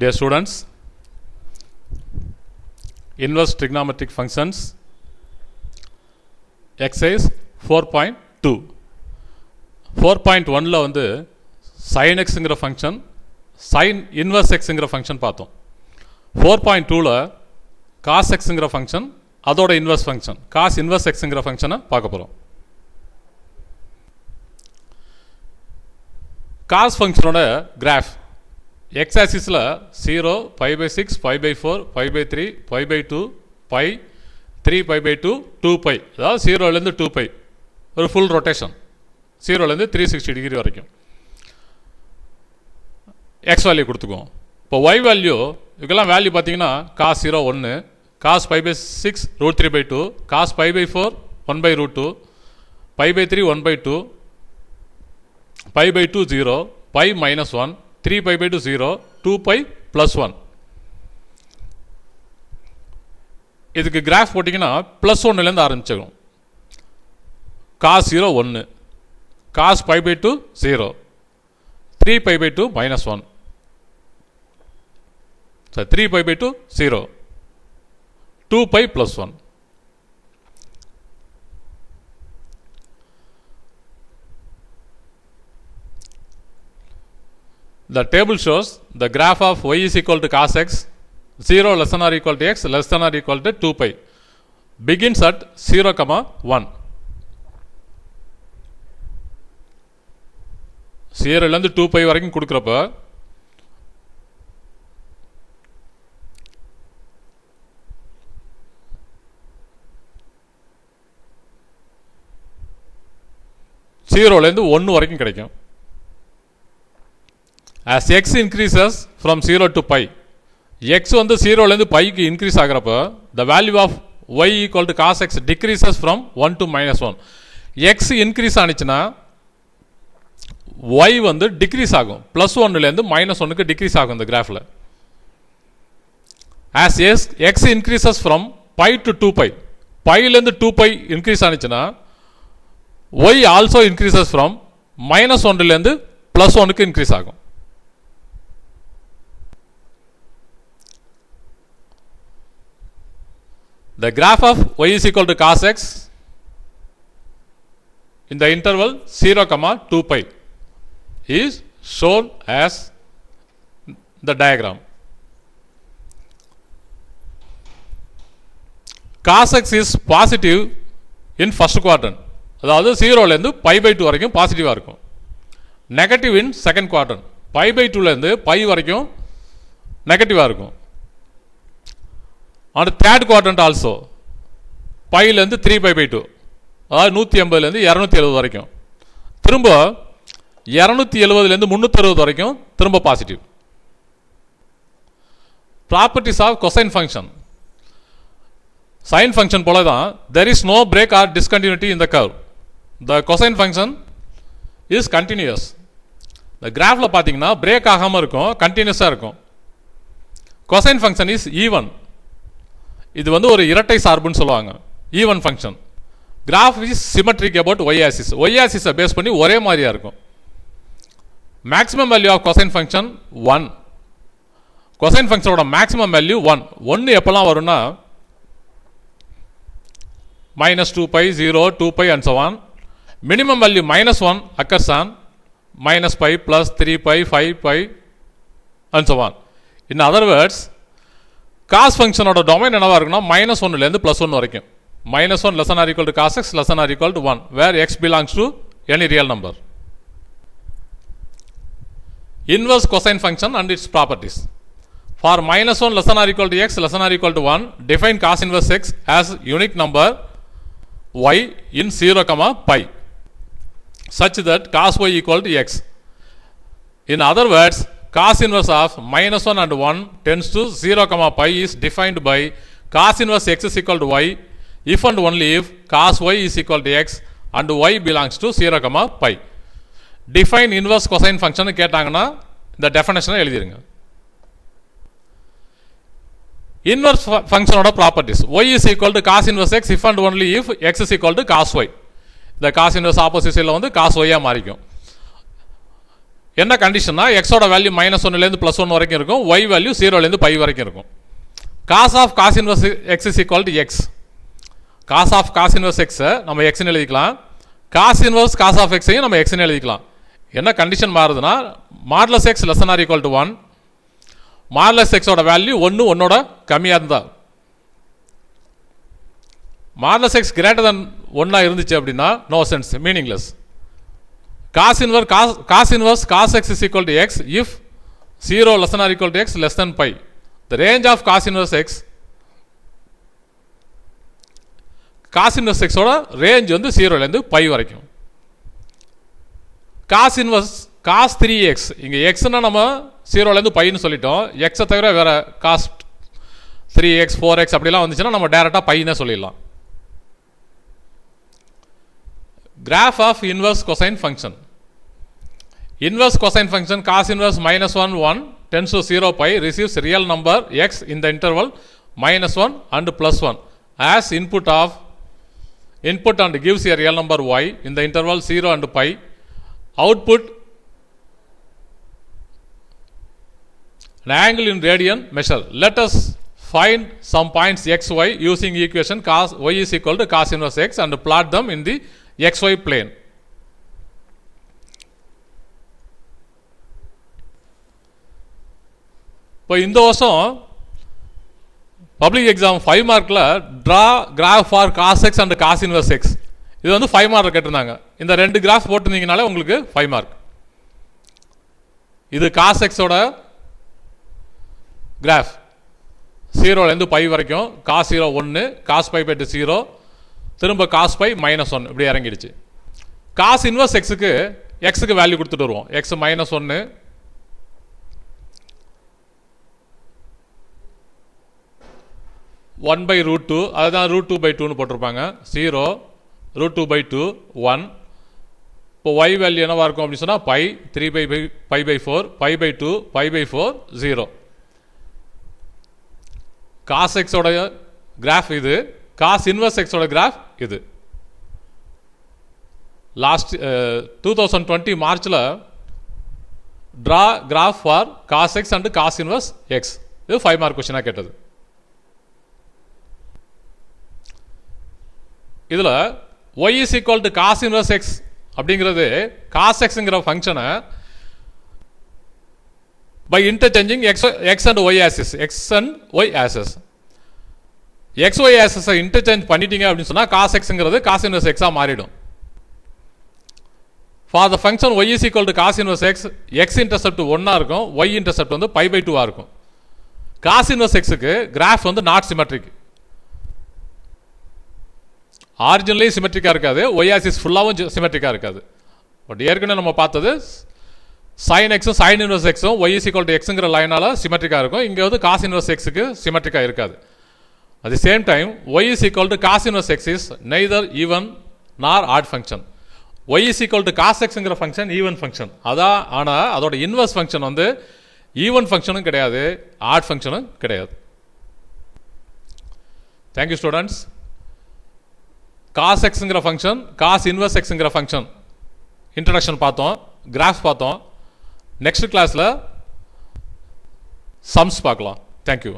Dear students, inverse trigonometric functions, exercise 4.2. 4.1 ல வந்து sin xங்கிற ஃபங்க்ஷன் sin inverse xங்கிற ஃபங்க்ஷன் பார்த்தோம். 4.2 ல cos xங்கிற ஃபங்க்ஷன் அதோட இன்வர்ஸ் ஃபங்க்ஷன் cos inverse xங்கிற ஃபங்க்ஷனை பார்க்க போகிறோம். cos ஃபங்க்ஷனோட கிராஃப் x ஆக்சிஸில் 0, π/6, π/4, π/3, π/2, π, 3π/2, 2π, அதாவது 0லேருந்து 2π ஒரு ஃபுல் ரொட்டேஷன், 0லேருந்து 360 டிகிரி வரைக்கும் எக்ஸ் வேல்யூ கொடுத்துக்குவோம். இப்போ ஒய் வேல்யூ இதுக்கெல்லாம் வேல்யூ பார்த்தீங்கன்னா cos 0 1, cos π/6 √3/2, cos π/4 1/√2, π/3 1/2, π/2 0, π -1, 3π/2 0, 2π +1. இதுக்கு கிராஃப் போட்டிங்கன்னா +1லேருந்து ஆரம்பிச்சிடும். cos 0 1, cos π/2 0, 3π/2 -1, 3π/2 0, 2π +1. The table shows the graph of y is equal to cos x, 0 less than or equal to x less than or equal to 2π, begins at 0, 1. 0லேருந்து 2π வரைக்கும் கொடுக்குறப்ப ஜீரோலேருந்து 1 வரைக்கும் கிடைக்கும். As x increases from 0 to pi, x வந்து 0லேருந்து பைக்கு increase ஆகிறப்ப the value of y equal to cos x decreases from 1 to -1. x increase ஆனிச்சுன்னா y வந்து டிக்ரீஸ் ஆகும், +1லேருந்து -1க்கு டிக்ரீஸ் ஆகும் இந்த கிராஃபில். As x increases from pi to 2π, பைலேருந்து 2π இன்க்ரீஸ் ஆனிச்சுன்னா y also increases from -1லேருந்து +1க்கு இன்க்ரீஸ் ஆகும். The graph of y is equal to cos x in the interval 0, 2π is shown as the diagram. Cos x is positive in first quadrant, அதாவது 0லேருந்து π/2 வரைக்கும் பாசிட்டிவாக இருக்கும். Negative in second quadrant, π/2லேருந்து π வரைக்கும் நெகட்டிவாக இருக்கும். அண்ட் தேர்ட் குவாட்ரண்ட் ஆல்சோ பைலேருந்து 3π/2, அதாவது 180லேருந்து 270 வரைக்கும், திரும்ப 270லேருந்து 360 வரைக்கும் திரும்ப positive. Properties of cosine function, sine function போல தான் there is no break or discontinuity in the curve. The cosine function is continuous. இந்த கிராஃபில் பார்த்தீங்கன்னா பிரேக் ஆகாமல் இருக்கும், கண்டினியூஸாக இருக்கும். Cosine function is even. இது வந்து ஒரு இரட்டை சார்புன்னு சொல்லுவாங்க, even function. Graph is symmetric about y axis, y ஆக்சிஸை பேஸ் பண்ணி ஒரே மாதிரியாக இருக்கும். Maximum value of cosine function 1. கொசைன் ஃபங்க்ஷனோட மேக்ஸிமம் வேல்யூ 1. 1 எப்போல்லாம் வரும்னா -2π, 0, 2π and so on. Minimum value -1 occurs on -π, +3π, 5π and so on. In other words, cos ஃபங்க்ஷனோட டொமைன் என்னவா இருக்குன்னா -1லேருந்து +1 வரைக்கும். -1 less than or equal to cos x less than or equal to 1, where x belongs to any real number. Inverse cosine function and its properties. For -1 less than or equal to x less than or equal to 1, define cos inverse x as unique number y in 0, π, such that cos y equal to x. In other words, cos inverse of -1 and 1 tends to 0, π is defined by cos inverse x is equal to y if and only if cos y is equal to x and y belongs to 0, π. Define inverse cosine function கேட்டாங்கன்னா இந்த டெஃபினேஷனை எழுதிருங்க. Inverse ஃபங்க்ஷனோட properties, y is equal to cos inverse x if and only if x is equal to cos y. இந்த cos inverse opposite சைடில் வந்து cos y மாறிக்கும். என்ன கண்டிஷன்னா எக்ஸோட வேல்யூ -1லேருந்து +1 வரைக்கும் இருக்கும், ஒய் வேல்யூ 0லேருந்து பை வரைக்கும் இருக்கும். Cos of cos inverse x is equal to x. Cos of cos inverse எக்ஸை நம்ம எக்ஸ்ன்னு எழுதிக்கலாம், காஸ் இன்வர்ஸ் காஸ் ஆஃப் எக்ஸையும் நம்ம எக்ஸ்ன்னு எழுதிக்கலாம். என்ன கண்டிஷன் மாறுதுன்னா modulus x less or equal to 1, modulus எக்ஸோட வேல்யூ 1 கம்மியாக இருந்தால், மாடுலஸ் எக்ஸ் கிரேட்டர் தென் 1 இருந்துச்சு அப்படின்னா no sense, meaningless. Cos inverse cos X is equal to X if 0 less or equal to X less than pi. The range of cos inverse X, cos inverse எக்ஸோட range வந்து 0லேருந்து pi வரைக்கும். Cos inverse cos 3x, இங்கே எக்ஸ்னா நம்ம 0லேருந்து பைன்னு சொல்லிட்டோம், எக்ஸை தவிர வேற காஸ் 3x 4x அப்படிலாம் வந்துச்சுன்னா நம்ம டேரெக்டாக பையனே சொல்லிடலாம். Graph of inverse cosine function. Inverse cosine function cos inverse -1 1 tends to 0 pi receives real number x in the interval -1 and +1 as input and gives a real number y in the interval 0 and pi. Output an angle in radian measure. Let us find some points x, y using equation cos y is equal to cos inverse x and plot them in the xy plane. இப்போ இந்த வருஷம் public exam 5 மார்க்கில் draw graph for cos X and cos inverse X, இது வந்து 5 mark கேட்டிருந்தாங்க. இந்த 2 graph போட்டிருந்தீங்கனாலே உங்களுக்கு 5 mark. இது காஸ் எக்ஸோட கிராஃப் 0லேருந்து பை வரைக்கும், காஸ் 0 1, காஸ் பை பை 0, திரும்ப காஸ் பை -1 இப்படி இறங்கிடுச்சு. காஸ் இன்வர்ஸ் எக்ஸுக்கு வேல்யூ கொடுத்துட்டு வருவோம். எக்ஸ் -1, (1/√2), அதுதான் √2/2ன்னு போட்டிருப்பாங்க. 0, √2/2, 1. இப்போ y வேல்யூ என்னவா இருக்கும் அப்படின்னு சொன்னால் பை 3/4, π/2, π/4, 0. காஸ் எக்ஸோட கிராஃப் இது, காஸ் இன்வர்ஸ் எக்ஸோட கிராஃப் இது. லாஸ்ட் 2020 மார்ச்சில் draw graph for cos X and cos inverse X, இது 5 மார்க் கொஸ்டினாக கேட்டது. இதில் y is equal to cos inverse x அப்படிங்கிறது cos xங்கிற ஃபங்க்ஷனை by interchanging x and y axis, xy axis interchange பண்ணிட்டீங்க அப்படின்னு சொன்னால் cos xங்கிறது cos inverse x மாறிடும். For the function y is equal to cos inverse x intercept 1 இருக்கும், y intercept வந்து π/2 இருக்கும். cos inverse xக்கு graph வந்து நாட் சிமெட்ரிக், ஆரிஜினலே சிமெட்ரிக்காக இருக்காது, Y axis ஃபுல்லாகவும் சிமெட்ரிக்காக இருக்காது. பட் ஏற்கனவே நம்ம பார்த்தது சைன் எக்ஸும் சைன் இன்வர்ஸ் எக்ஸும் ஒய் இஸ் ஈக்குவல் டு எக்ஸுங்கிற லைனால் சிமெட்ரிக்காக இருக்கும். இங்கே வந்து காஸ் இன்வர்ஸ் எக்ஸுக்கு சிமெட்ரிக்காக இருக்காது. At the same time y is equal to cos inverse x is neither even nor odd function. Y is equal to cos எக்ஸுங்கிற ஃபங்க்ஷன் ஈவன் ஃபங்க்ஷன் அதான், ஆனால் அதோட இன்வர்ஸ் ஃபங்க்ஷன் வந்து ஈவன் ஃபங்க்ஷனும் கிடையாது, ஆட் ஃபங்க்ஷனும் கிடையாது. Thank you students. காஸ் எக்ஸுங்கிற ஃபங்க்ஷன், காஸ் இன்வர்ஸ் எக்ஸுங்கிற ஃபங்க்ஷன் இன்ட்ரடக்ஷன் பார்த்தோம், கிராஃப் பார்த்தோம். நெக்ஸ்ட் கிளாஸில் சம்ஸ் பார்க்கலாம். தேங்க்யூ.